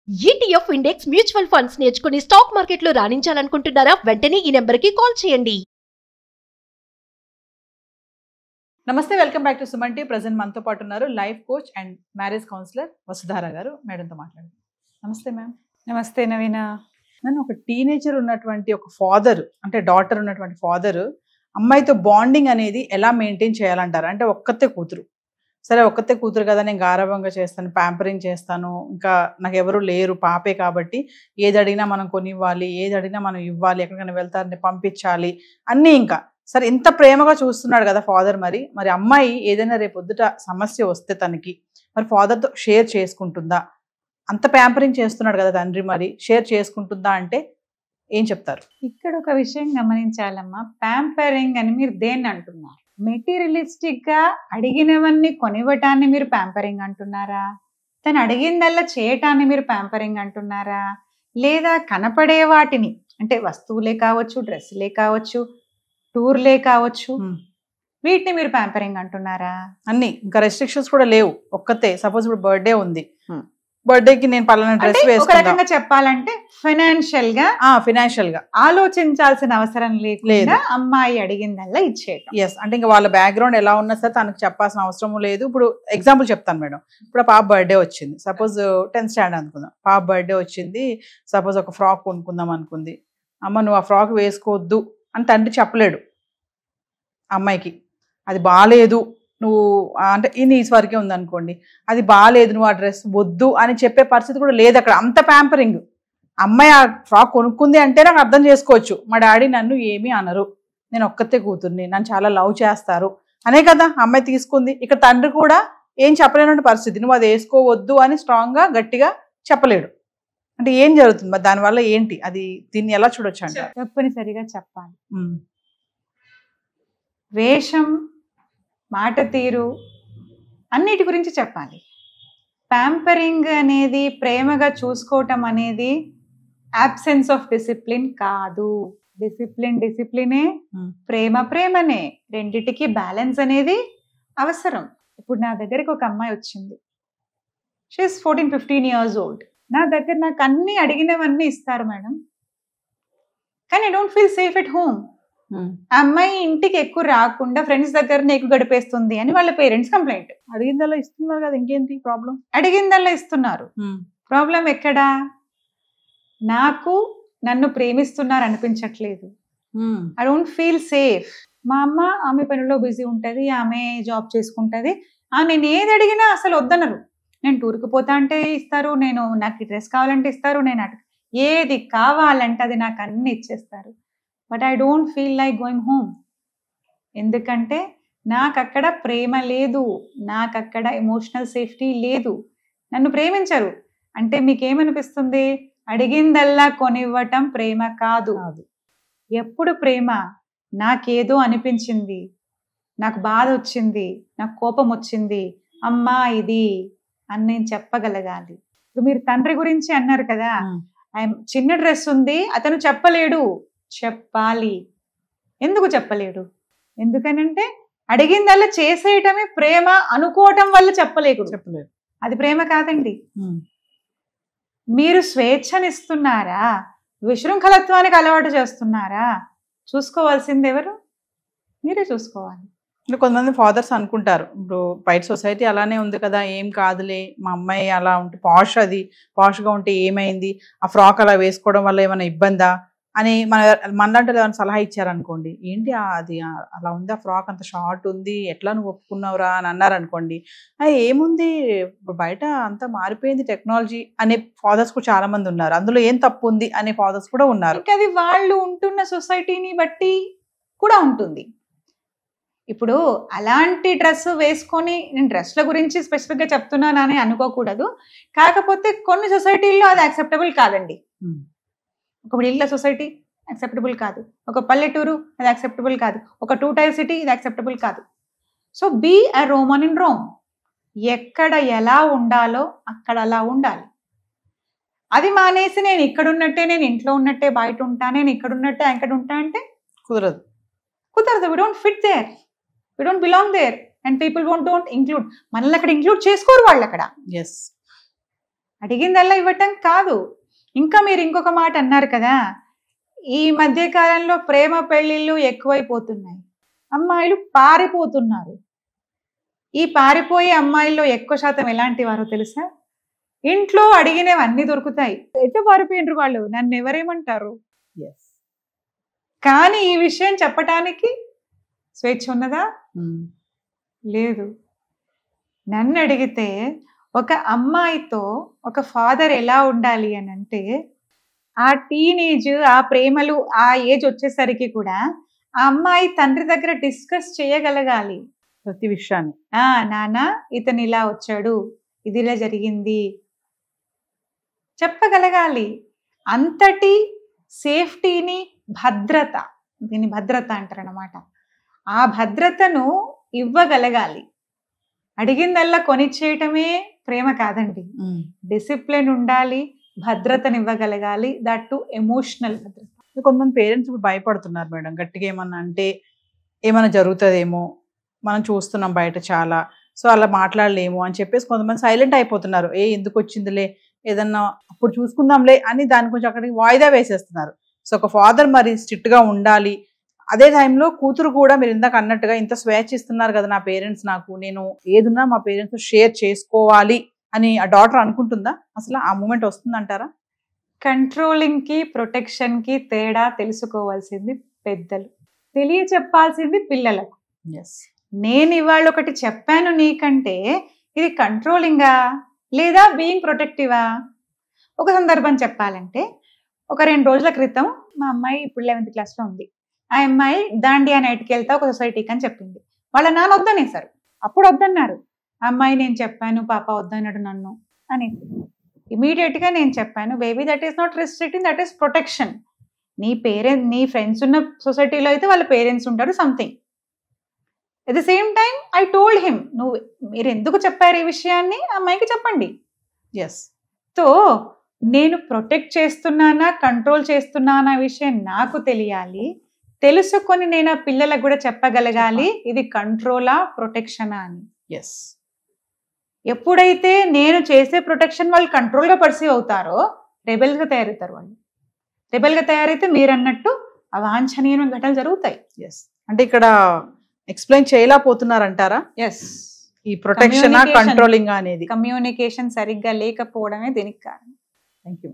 ETF index mutual funds నేర్చుకుని stock మార్కెట్లో రాణించాలనుకుంటున్నారా? వెంటనే ఈ నెంబర్కి కాల్ చేయండి. నమస్తే, welcome back to Suman T. Present మనతో పాటు ఉన్నారు life coach and marriage counsellor Vasudhara గారు. మేడంతో మాట్లాడండి. నమస్తే మ్యామ్. నమస్తే నవీన. నన్ను ఒక టీనేజర్ ఉన్నటువంటి ఒక ఫాదర్, అంటే డాటర్ ఉన్నటువంటి ఫాదర్ అమ్మాయితో బాండింగ్ అనేది ఎలా మెయింటైన్ చేయాలంటారు? అంటే ఒక్కతే కూతురు, సరే ఒక్కతే కూతురు కదా, నేను గారాబంగా చేస్తాను, ప్యాంపరింగ్ చేస్తాను, ఇంకా నాకు ఎవరు లేరు, పాపే కాబట్టి ఏది అడిగినా మనం కొనివ్వాలి, ఏది అడిగినా మనం ఇవ్వాలి, ఎక్కడికైనా వెళ్తారని పంపించాలి అన్నీ. ఇంకా సరే ఇంత ప్రేమగా చూస్తున్నాడు కదా ఫాదర్, మరి అమ్మాయి ఏదైనా రేపొద్దుట సమస్య వస్తే తనకి మరి ఫాదర్తో షేర్ చేసుకుంటుందా? అంత ప్యాంపరింగ్ చేస్తున్నాడు కదా తండ్రి, మరి షేర్ చేసుకుంటుందా అంటే ఏం చెప్తారు? ఇక్కడ ఒక విషయం గమనించాలమ్మా. ప్యాంపరింగ్ అని మీరు దేన్ని అంటున్నారు? మెటీరియలిస్టిక్ గా అడిగినవన్నీ కొనివ్వటాన్ని మీరు ప్యాంపరింగ్ అంటున్నారా? తను అడిగిందల్లా చేయటాన్ని మీరు ప్యాంపరింగ్ అంటున్నారా? లేదా కనపడే వాటిని, అంటే వస్తువులే కావచ్చు, డ్రెస్సులే కావచ్చు, టూర్లే కావచ్చు, వీటిని మీరు ప్యాంపరింగ్ అంటున్నారా? అన్ని ఇంకా రెస్ట్రిక్షన్స్ కూడా లేవు. ఒక్కతే సపోజ్ ఇప్పుడు బర్త్డే ఉంది, బర్త్డేకి నేను పలానా డ్రెస్ వేసుకుంటా చెప్పాలంటే ఫైనాన్షియల్ గా ఆలోచించాల్సిన అవసరం లేదు. అమ్మాయి అడిగిందల్లా ఇచ్చేయటం. ఎస్, అంటే ఇంకా వాళ్ళ బ్యాక్గ్రౌండ్ ఎలా ఉన్నా సరే తనకు చెప్పాల్సిన అవసరం లేదు. ఇప్పుడు ఎగ్జాంపుల్ చెప్తాను మేడం. ఇప్పుడు పాప బర్త్డే వచ్చింది, సపోజ్ 10th స్టాండర్డ్ అనుకుందాం. పాప బర్త్డే వచ్చింది, సపోజ్ ఒక ఫ్రాక్ కొనుక్కుందాం అనుకుంది. అమ్మ నువ్వు ఆ ఫ్రాక్ వేసుకోవద్దు అని తండ్రి చెప్పలేడు అమ్మాయికి. అది బాగాలేదు, నువ్వు అంటే ఈ నీస్ వరకే ఉందనుకోండి, అది బాగాలేదు, నువ్వు ఆ డ్రెస్ వద్దు అని చెప్పే పరిస్థితి కూడా లేదు అక్కడ. అంత ప్యాంపరింగ్. అమ్మాయి ఆ ఫ్రాక్ కొనుక్కుంది అంటే నాకు అర్థం చేసుకోవచ్చు, మా డాడీ నన్ను ఏమీ అనరు, నేను ఒక్కతే కూతుర్ని, నన్ను చాలా లవ్ చేస్తారు అనే కదా అమ్మాయి తీసుకుంది. ఇక్కడ తండ్రి కూడా ఏం చెప్పలేనటువంటి పరిస్థితి, నువ్వు అది వేసుకోవద్దు అని స్ట్రాంగ్గా గట్టిగా చెప్పలేడు. అంటే ఏం జరుగుతుంది మరి దానివల్ల ఏంటి? అది దీన్ని ఎలా చూడొచ్చు అంటే తప్పనిసరిగా చెప్పాలి. వేషం, మాట తీరు, అన్నిటి గురించి చెప్పాలి. ప్యాంపరింగ్ అనేది, ప్రేమగా చూసుకోవటం అనేది అబ్సెన్స్ ఆఫ్ డిసిప్లిన్ కాదు. డిసిప్లినే, ప్రేమనే. రెండిటికి బ్యాలెన్స్ అనేది అవసరం. ఇప్పుడు నా దగ్గరికి ఒక అమ్మాయి వచ్చింది, షీఈస్ 14-15 years old. నా దగ్గర నాకు అన్ని అడిగినవన్నీ ఇస్తారు మేడం, కానీ I don't feel safe at home. అమ్మాయి ఇంటికి ఎక్కువ రాకుండా ఫ్రెండ్స్ దగ్గరనే ఎక్కువ గడిపేస్తుంది అని వాళ్ళ పేరెంట్స్ కంప్లైంట్. అడిగిందల్లా ఇస్తున్నారు కదా, ఇంకేంటి ప్రాబ్లం? అడిగిందల్లా ఇస్తున్నారు. ప్రాబ్లం ఎక్కడా? నాకు నన్ను ప్రేమిస్తున్నారు అనిపించట్లేదు. I don't feel safe. మా అమ్మ ఆమె పనిలో బిజీ ఉంటుంది, ఆమె జాబ్ చేసుకుంటుంది. నేను ఏది అడిగినా అసలు వద్దనరు. నేను టూర్కి పోతా అంటే ఇస్తారు, నాకు ఈ డ్రెస్ కావాలంటే ఇస్తారు, ఏది కావాలంటే అది నాకు అన్ని ఇచ్చేస్తారు. But I don't feel like going home. ఎందుకంటే నాకు అక్కడ ప్రేమ లేదు, నాకు అక్కడ ఎమోషనల్ సేఫ్టీ లేదు. నన్ను ప్రేమించరు అంటే మీకేమనిపిస్తుంది? అడిగిందల్లా కొనివ్వటం ప్రేమ కాదు. ఎప్పుడు ప్రేమ? నాకేదో అనిపించింది, నాకు బాధ వచ్చింది, నాకు కోపం వచ్చింది, అమ్మా ఇది అని నేను చెప్పగలగాలి. ఇప్పుడు మీరు తండ్రి గురించి అన్నారు కదా, చిన్న డ్రెస్ ఉంది అతను చెప్పలేడు, చెప్పాలి. ఎందుకు చెప్పలేడు? ఎందుకనంటే అడిగిందల్లా చేసేయటమే ప్రేమ అనుకోవటం వల్ల చెప్పలేదు. అది ప్రేమ కాదండి. మీరు స్వేచ్ఛనిస్తున్నారా, విశృంఖలత్వానికి అలవాటు చేస్తున్నారా? చూసుకోవాల్సింది ఎవరు? మీరే చూసుకోవాలి. అంటే కొంతమంది ఫాదర్స్ అనుకుంటారు, ఇప్పుడు బయట సొసైటీ అలానే ఉంది కదా, ఏం కాదులే, మా అమ్మాయి అలా ఉంటే పాష్గా ఉంటే ఏమైంది, ఆ ఫ్రాక్ అలా వేసుకోవడం వల్ల ఏమైనా ఇబ్బందా అని మనలాంటి ఏమైనా సలహా ఇచ్చారనుకోండి, ఏంటి అది అలా ఉంది, ఆ ఫ్రాక్ అంత షార్ట్ ఉంది, ఎట్లా నువ్వు ఒప్పుకున్నావురా అని అన్నారనుకోండి, ఏముంది బయట అంతా మారిపోయింది టెక్నాలజీ అనే ఫాదర్స్ కూడా చాలా మంది ఉన్నారు. అందులో ఏం తప్పు ఉంది అనే ఫాదర్స్ కూడా ఉన్నారు. అది వాళ్ళు ఉంటున్న సొసైటీని బట్టి కూడా ఉంటుంది. ఇప్పుడు అలాంటి డ్రెస్ వేసుకొని, నేను డ్రెస్ల గురించి స్పెసిఫిక్గా చెప్తున్నాను అని అనుకోకూడదు, కాకపోతే కొన్ని సొసైటీల్లో అది యాక్సెప్టబుల్ కాదండి. ఒక మిడిల్ క్లాస్ సొసైటీ యాక్సెప్టబుల్ కాదు, ఒక పల్లెటూరు అది యాక్సెప్టబుల్ కాదు, ఒక 2-tier సిటీ ఇది యాక్సెప్టబుల్ కాదు. So be a Roman in Rome. ఎక్కడ ఎలా ఉండాలో అక్కడ అలా ఉండాలి. అది మానేసి నేను ఇక్కడ ఉన్నట్టే, నేను ఇంట్లో ఉన్నట్టే బయట ఉంటా, నేను ఇక్కడ ఉన్నట్టే అక్కడ ఉంటా అంటే కుదరదు. We don't fit there, we don't belong there and people don't include. మనల్ని అక్కడ ఇంక్లూడ్ చేసుకోరు వాళ్ళు అక్కడ. అడిగిందల్లా ఇవ్వటం కాదు. ఇంకా మీరు ఇంకొక మాట అన్నారు కదా, ఈ మధ్య కాలంలో ప్రేమ పెళ్లిళ్ళు ఎక్కువైపోతున్నాయి, అమ్మాయిలు పారిపోతున్నారు. ఈ పారిపోయే అమ్మాయిల్లో ఎక్కువ శాతం ఎలాంటి వారో తెలుసా? ఇంట్లో అడిగినవి అన్ని దొరుకుతాయి, ఎటు పారిపోయినరు వాళ్ళు, నన్ను ఎవరేమంటారు. కానీ ఈ విషయం చెప్పటానికి స్వేచ్ఛ ఉన్నదా? లేదు. నన్ను అడిగితే ఒక అమ్మాయితో ఒక ఫాదర్ ఎలా ఉండాలి అని అంటే, ఆ టీనేజ్, ఆ ప్రేమలు, ఆ ఏజ్ వచ్చేసరికి కూడా ఆ అమ్మాయి తండ్రి దగ్గర డిస్కస్ చేయగలగాలి ప్రతి విషయాన్ని. నాన్న ఇతను ఇలా వచ్చాడు, ఇది ఇలా జరిగింది చెప్పగలగాలి. అంతటి సేఫ్టీని, భద్రత, దీన్ని భద్రత అంటారనమాట, ఆ భద్రతను ఇవ్వగలగాలి. అడిగిందల్లా కొనిచ్చేయటమే ప్రేమ కాదండి. డిసిప్లిన్ ఉండాలి, భద్రతను ఇవ్వగలగాలి, దట్ టు ఎమోషనల్ భద్రత. కొంతమంది పేరెంట్స్ ఇప్పుడు భయపడుతున్నారు మేడం, గట్టిగా ఏమన్నా అంటే ఏమైనా జరుగుతుందేమో, మనం చూస్తున్నాం బయట చాలా, సో అలా మాట్లాడలేము అని చెప్పేసి కొంతమంది సైలెంట్ అయిపోతున్నారు. ఎందుకు వచ్చిందిలే, ఏదన్నా అప్పుడు చూసుకుందాంలే అని దాని కొంచెం అక్కడికి వాయిదా వేసేస్తున్నారు. సో ఒక ఫాదర్ మరి స్ట్రిక్ట్గా ఉండాలి, అదే టైంలో కూతురు కూడా మీరు ఇందాక అన్నట్టుగా ఇంత స్వేచ్ఛ ఇస్తున్నారు కదా నా పేరెంట్స్, నాకు నేను ఏదున్నా మా పేరెంట్స్ షేర్ చేసుకోవాలి అని ఆ డాటర్ అనుకుంటుందా? అసలు ఆ మూమెంట్ వస్తుందంటారా? కంట్రోలింగ్ కి, ప్రొటెక్షన్ కి తేడా తెలుసుకోవాల్సింది పెద్దలు, తెలియచెప్పాల్సింది పిల్లలకు. నేను ఇవాళ ఒకటి చెప్పాను నీకంటే, ఇది కంట్రోలింగా లేదా బీయింగ్ ప్రొటెక్టివా? ఒక సందర్భం చెప్పాలంటే, ఒక 2 రోజుల క్రితం మా అమ్మాయి ఇప్పుడు 11th క్లాస్లో ఉంది. ఆ అమ్మాయి దాండియా నైట్కి వెళ్తా ఒక సొసైటీకి అని చెప్పింది. వాళ్ళ నాన్న వద్దనేసారు. అప్పుడు వద్దన్నారు. ఆ అమ్మాయి నేను చెప్పాను పాప వద్దన్నాడు నన్ను అని. ఇమీడియట్గా నేను చెప్పాను, baby that is not restricting, that is protection. నీ ఫ్రెండ్స్ ఉన్న సొసైటీలో అయితే వాళ్ళ పేరెంట్స్ ఉంటారు, something. At the same time I told him, మీరు ఎందుకు చెప్పారు ఈ విషయాన్ని అమ్మాయికి చెప్పండి. సో నేను ప్రొటెక్ట్ చేస్తున్నానా, కంట్రోల్ చేస్తున్నానా విషయం నాకు తెలియాలి. తెలుసుకొని నేను ఆ పిల్లలకు కూడా చెప్పగలగాలి, ఇది కంట్రోలా ప్రొటెక్షనా అని. ఎప్పుడైతే నేను చేసే ప్రొటెక్షన్ వాళ్ళు కంట్రోల్గా పర్సీవ్ అవుతారో రెబెల్గా తయారవుతారు. వాళ్ళు రెబెల్గా తయారైతే మీరు అన్నట్టు అవాంఛనీయమైన ఘటనలు జరుగుతాయి. అంటే ఇక్కడ ఎక్స్ప్లెయిన్ చేయలేకపోతున్నారంటారా? ఈ ప్రొటెక్షన్ కంట్రోలింగ్ అనేది కమ్యూనికేషన్ సరిగ్గా లేకపోవడమే దీనికి కారణం. Thank you.